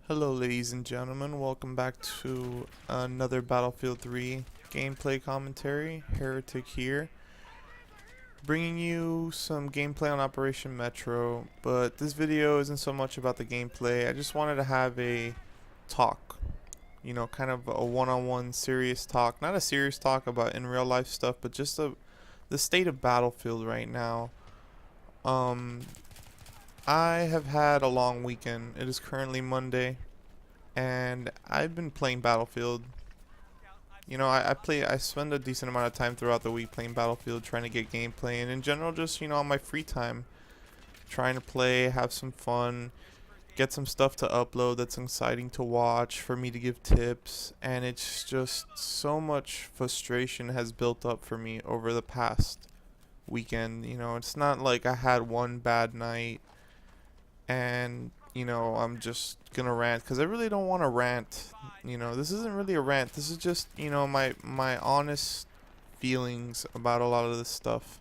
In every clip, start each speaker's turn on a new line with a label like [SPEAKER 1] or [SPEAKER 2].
[SPEAKER 1] Hello ladies and gentlemen, welcome back to another Battlefield 3 gameplay commentary. Heretic here, bringing you some gameplay on Operation Metro, but this video isn't so much about the gameplay. I just wanted to have a talk, kind of a one-on-one serious talk. Not a serious talk about in real life stuff, but just the state of Battlefield right now. I have had a long weekend. It is currently Monday, and I've been playing Battlefield. I spend a decent amount of time throughout the week playing Battlefield, trying to get gameplay, and in general, just, on my free time, trying to play, have some fun, get some stuff to upload that's exciting to watch, for me to give tips, and it's just so much frustration has built up for me over the past weekend. It's not like I had one bad night and I'm just gonna rant, because I really don't want to rant. This isn't really a rant. This is just my honest feelings about a lot of this stuff,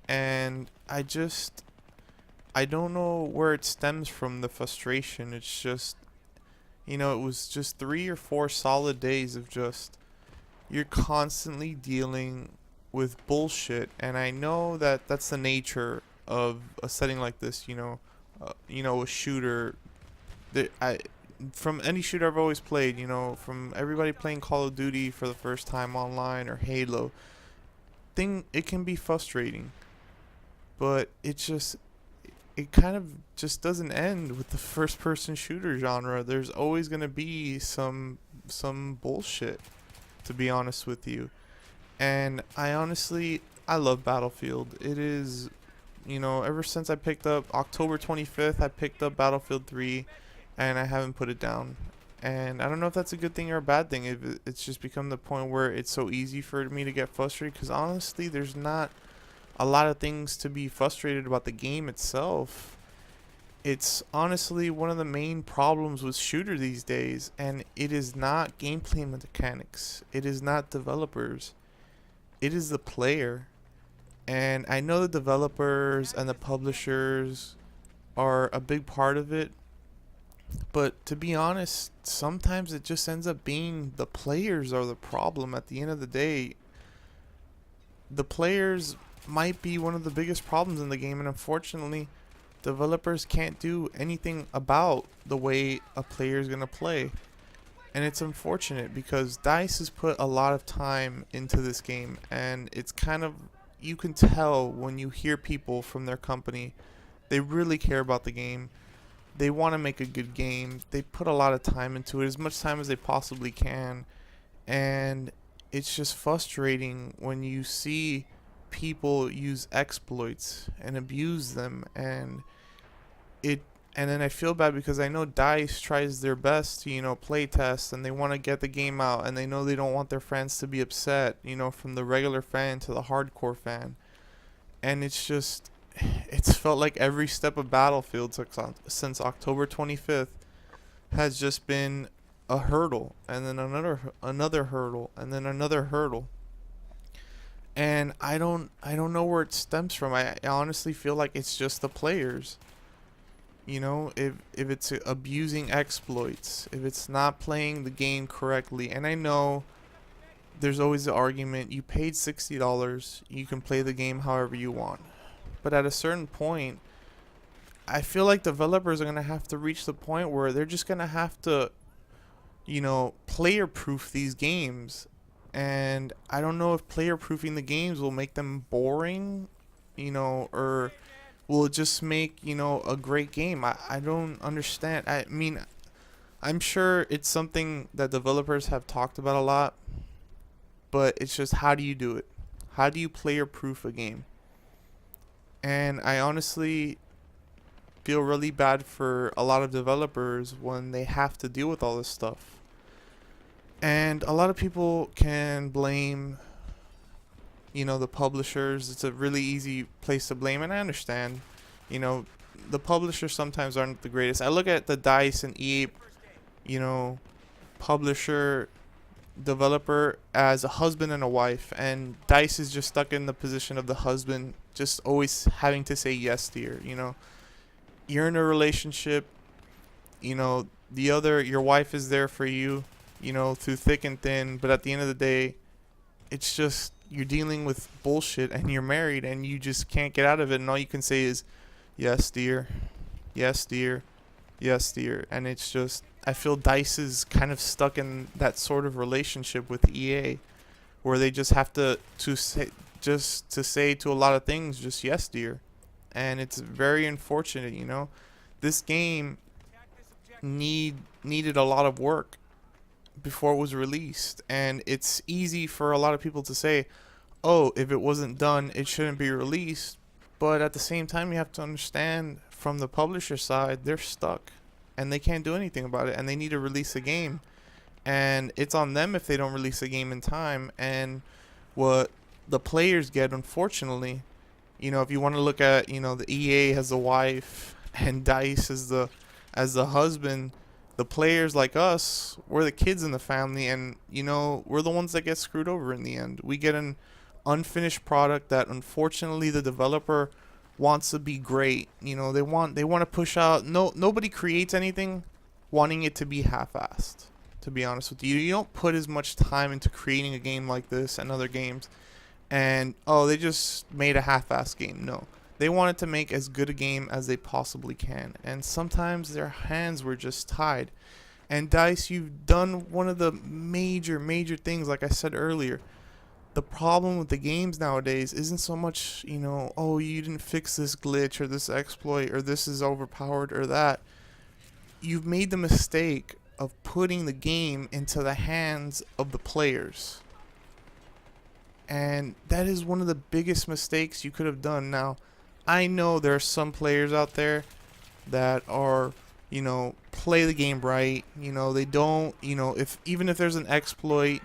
[SPEAKER 1] and I don't know where it stems from, the frustration. It's just it was just 3 or 4 solid days of just you're constantly dealing with bullshit, and I know that that's the nature of a setting like this. A shooter that from any shooter I've always played, from everybody playing Call of Duty for the first time online or Halo, it can be frustrating, but it kind of just doesn't end with the first person shooter genre. There's always going to be some bullshit, to be honest with you. And I love Battlefield. It is, ever since I picked up October 25th, I picked up Battlefield 3, and I haven't put it down. And I don't know if that's a good thing or a bad thing. It's just become the point where it's so easy for me to get frustrated, because honestly, there's not a lot of things to be frustrated about the game itself. It's honestly one of the main problems with shooter these days, and it is not gameplay mechanics. It is not developers. It is the player. And I know the developers and the publishers are a big part of it, but to be honest, sometimes it just ends up being the players are the problem at the end of the day. The players might be one of the biggest problems in the game, and unfortunately, developers can't do anything about the way a player is going to play. And it's unfortunate, because DICE has put a lot of time into this game, and it's kind of, you can tell when you hear people from their company, they really care about the game. They want to make a good game. They put a lot of time into it, as much time as they possibly can. And it's just frustrating when you see people use exploits and abuse them, and then I feel bad, because I know DICE tries their best to, play test, and they want to get the game out, and they know they don't want their fans to be upset, from the regular fan to the hardcore fan. And it's felt like every step of Battlefield since October 25th has just been a hurdle, and then another hurdle, and then another hurdle. And I don't know where it stems from. I honestly feel like it's just the players. If it's abusing exploits, if it's not playing the game correctly. And I know there's always the argument, you paid $60, you can play the game however you want. But at a certain point, I feel like developers are going to have to reach the point where they're just going to have to, player proof these games. And I don't know if player proofing the games will make them boring, or will it just make, a great game? I don't understand. I mean, I'm sure it's something that developers have talked about a lot, but it's just, how do you do it? How do you player proof a game? And I honestly feel really bad for a lot of developers when they have to deal with all this stuff. And a lot of people can blame the publishers. It's a really easy place to blame, and I understand. The publishers sometimes aren't the greatest. I look at the DICE and EA, publisher developer as a husband and a wife, and DICE is just stuck in the position of the husband, just always having to say yes to you're in a relationship, You know, your wife is there for you, you know, through thick and thin, but at the end of the day, it's just you're dealing with bullshit and you're married and you just can't get out of it, and all you can say is yes, dear. Yes, dear. Yes, dear. And it's just, I feel DICE is kind of stuck in that sort of relationship with EA where they just have to say, just to say to a lot of things just yes, dear. And it's very unfortunate, you know. This game needed a lot of work before it was released, and it's easy for a lot of people to say, oh, if it wasn't done, it shouldn't be released. But at the same time, you have to understand from the publisher side, they're stuck and they can't do anything about it, and they need to release a game, and it's on them if they don't release a game in time. And what the players get, unfortunately, you know, if you want to look at, you know, the EA as the wife and DICE as the husband, the players like us, we're the kids in the family, and you know, we're the ones that get screwed over in the end. We get an unfinished product that unfortunately the developer wants to be great. You know, they want to push out. Nobody creates anything wanting it to be half-assed. To be honest with you, you don't put as much time into creating a game like this and other games, and oh, they just made a half-assed game. No, they wanted to make as good a game as they possibly can, and sometimes their hands were just tied. And DICE, you've done one of the major things, like I said earlier. The problem with the games nowadays isn't so much, you know, oh, you didn't fix this glitch or this exploit or this is overpowered or that. You've made the mistake of putting the game into the hands of the players. And that is one of the biggest mistakes you could have done. Now, I know there are some players out there that are, you know, play the game right. You know, they don't, you know, even if there's an exploit,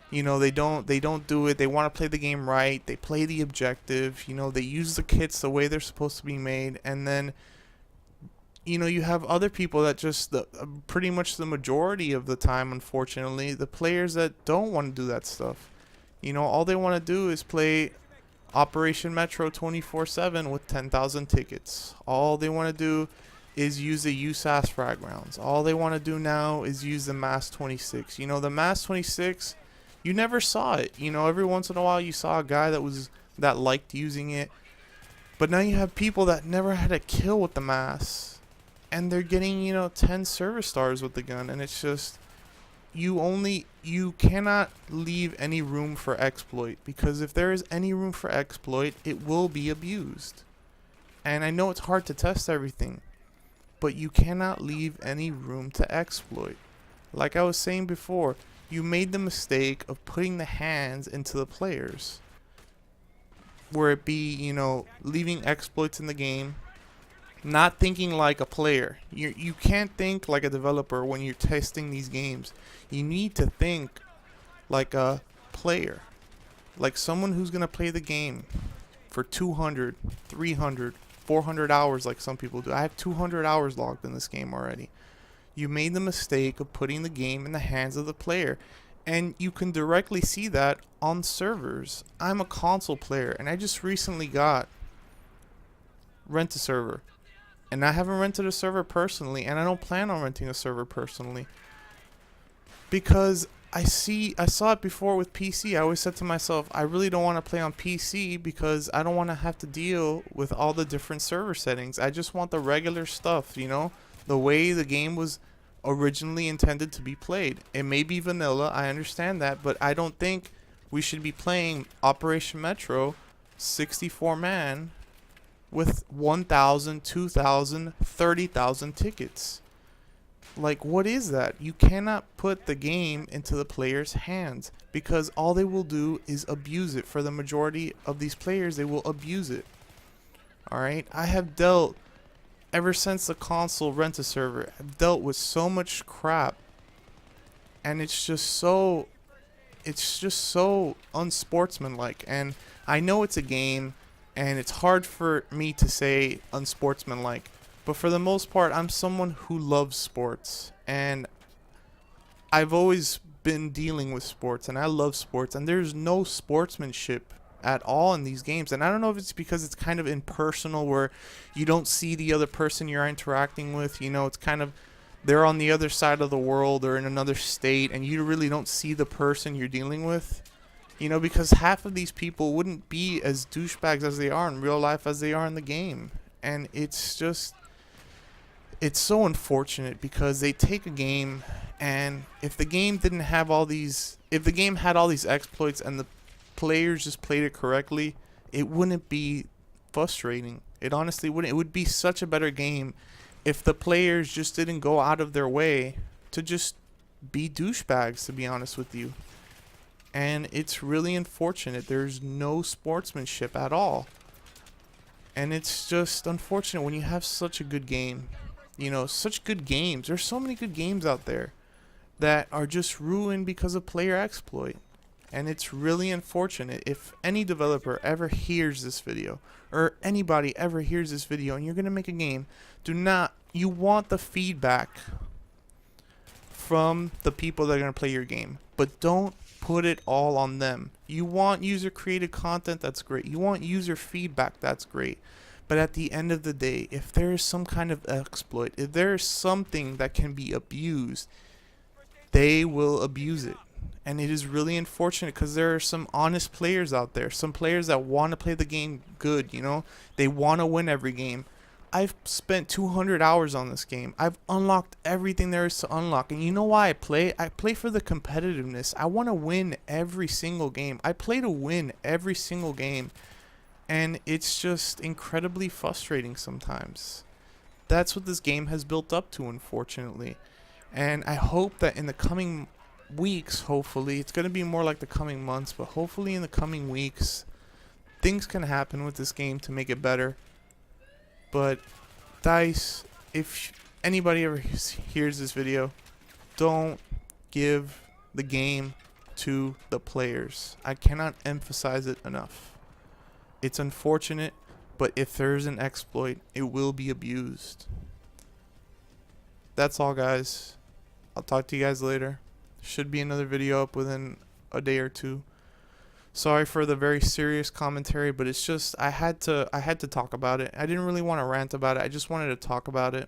[SPEAKER 1] you know, they don't do it. They want to play the game right. They play the objective. You know, they use the kits the way they're supposed to be made. And then, you know, you have other people that just, pretty much the majority of the time, unfortunately, the players that don't want to do that stuff. You know, all they want to do is play Operation Metro 24/7 with 10,000 tickets. All they want to do is use the USAS frag rounds. All they want to do now is use the MAS 26. You know, the MAS 26, you never saw it. You know, every once in a while you saw a guy that liked using it. But now you have people that never had a kill with the MAS, and they're getting, you know, 10 service stars with the gun. And it's just, you cannot leave any room for exploit, because if there is any room for exploit, it will be abused. And I know it's hard to test everything, but you cannot leave any room to exploit. Like I was saying before, you made the mistake of putting the hands into the players, where it be, you know, leaving exploits in the game, not thinking like a player. You can't think like a developer when you're testing these games. You need to think like a player, like someone who's going to play the game for 200, 300, 400 hours like some people do. I have 200 hours logged in this game already. You made the mistake of putting the game in the hands of the player, and you can directly see that on servers. I'm a console player, and I just recently got Rent a Server, and I haven't rented a server personally, and I don't plan on renting a server personally, because I saw it before with PC. I always said to myself, I really don't want to play on PC because I don't want to have to deal with all the different server settings. I just want the regular stuff, you know, the way the game was originally intended to be played. It may be vanilla, I understand that, but I don't think we should be playing Operation Metro 64-man with 1,000, 2,000, 30,000 tickets. Like, what is that? You cannot put the game into the players' hands, because all they will do is abuse it. For the majority of these players, they will abuse it. Alright? I have dealt, ever since the console Rent a Server, I've dealt with so much crap, and it's just so unsportsmanlike. And I know it's a game, and it's hard for me to say unsportsmanlike, but for the most part, I'm someone who loves sports, and I've always been dealing with sports, and I love sports, and there's no sportsmanship at all in these games. And I don't know if it's because it's kind of impersonal, where you don't see the other person you're interacting with. You know, it's kind of, they're on the other side of the world or in another state, and you really don't see the person you're dealing with. You know, because half of these people wouldn't be as douchebags as they are in real life as they are in the game. And it's just, it's so unfortunate because they take a game, and if the game didn't have all these, if the game had all these exploits and the players just played it correctly, it wouldn't be frustrating. It honestly wouldn't. It would be such a better game if the players just didn't go out of their way to just be douchebags, to be honest with you. And it's really unfortunate. There's no sportsmanship at all. And it's just unfortunate when you have such a good game. You know, such good games. There's so many good games out there that are just ruined because of player exploit. And it's really unfortunate. If any developer ever hears this video, or anybody ever hears this video, and you're going to make a game, do not, you want the feedback from the people that are going to play your game. But don't put it all on them. You want user created content, that's great. You want user feedback, that's great. But at the end of the day, if there is some kind of exploit, if there is something that can be abused, they will abuse it. And it is really unfortunate because there are some honest players out there. Some players that want to play the game good, you know. They want to win every game. I've spent 200 hours on this game. I've unlocked everything there is to unlock. And you know why I play? I play for the competitiveness. I want to win every single game. I play to win every single game. And it's just incredibly frustrating sometimes. That's what this game has built up to, unfortunately. And I hope that in the coming weeks, hopefully, it's going to be more like the coming months, but hopefully in the coming weeks, things can happen with this game to make it better. But DICE, if anybody ever hears this video, don't give the game to the players. I cannot emphasize it enough. It's unfortunate, but if there's an exploit, it will be abused. That's all, guys. I'll talk to you guys later. Should be another video up within a day or two. Sorry for the very serious commentary, but it's just I had to talk about it. I didn't really want to rant about it. I just wanted to talk about it.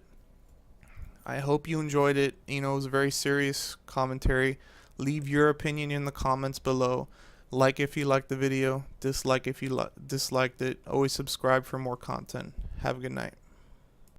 [SPEAKER 1] I hope you enjoyed it. You know, it was a very serious commentary. Leave your opinion in the comments below. Like if you liked the video, dislike if you disliked it. Always subscribe for more content. Have a good night.